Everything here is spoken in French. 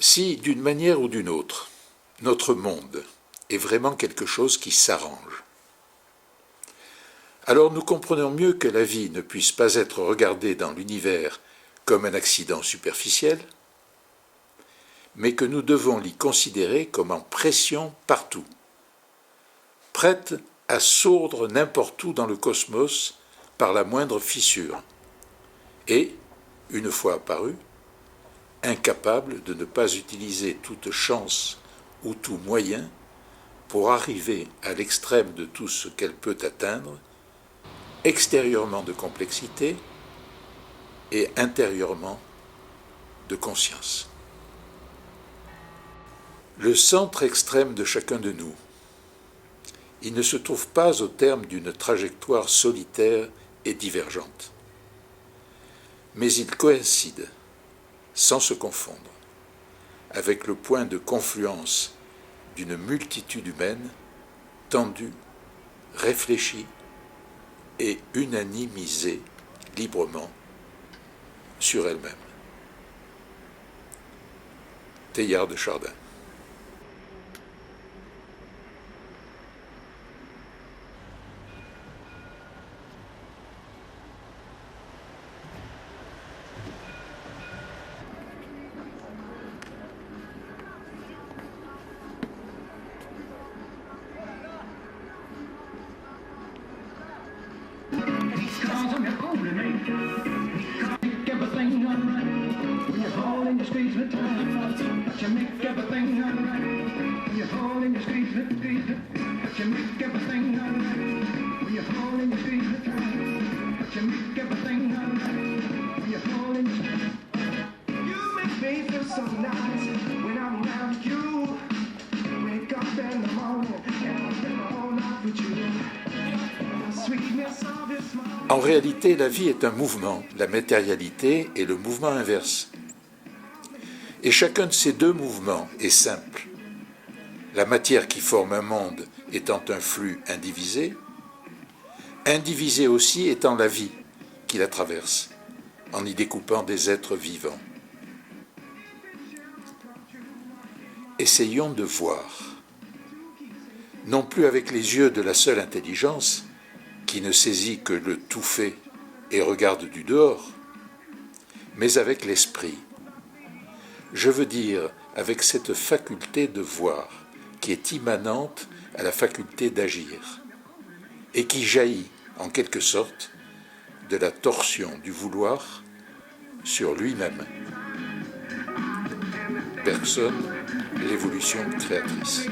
Si, d'une manière ou d'une autre, notre monde est vraiment quelque chose qui s'arrange, alors nous comprenons mieux que la vie ne puisse pas être regardée dans l'univers comme un accident superficiel, mais que nous devons l'y considérer comme en pression partout, prête à sourdre n'importe où dans le cosmos par la moindre fissure, et, une fois apparue, incapable de ne pas utiliser toute chance ou tout moyen pour arriver à l'extrême de tout ce qu'elle peut atteindre, extérieurement de complexité et intérieurement de conscience. Le centre extrême de chacun de nous, il ne se trouve pas au terme d'une trajectoire solitaire et divergente, mais il coïncide, sans se confondre, avec le point de confluence d'une multitude humaine tendue, réfléchie et unanimisée librement sur elle-même. Teilhard de Chardin. En réalité, la vie est un mouvement, la matérialité est le mouvement inverse. Et chacun de ces deux mouvements est simple. La matière qui forme un monde étant un flux indivisé, indivisé aussi étant la vie qui la traverse, en y découpant des êtres vivants. Essayons de voir, non plus avec les yeux de la seule intelligence, qui ne saisit que le tout fait et regarde du dehors, mais avec l'esprit. Je veux dire avec cette faculté de voir qui est immanente à la faculté d'agir et qui jaillit en quelque sorte de la torsion du vouloir sur lui-même. Bergson, l'évolution créatrice.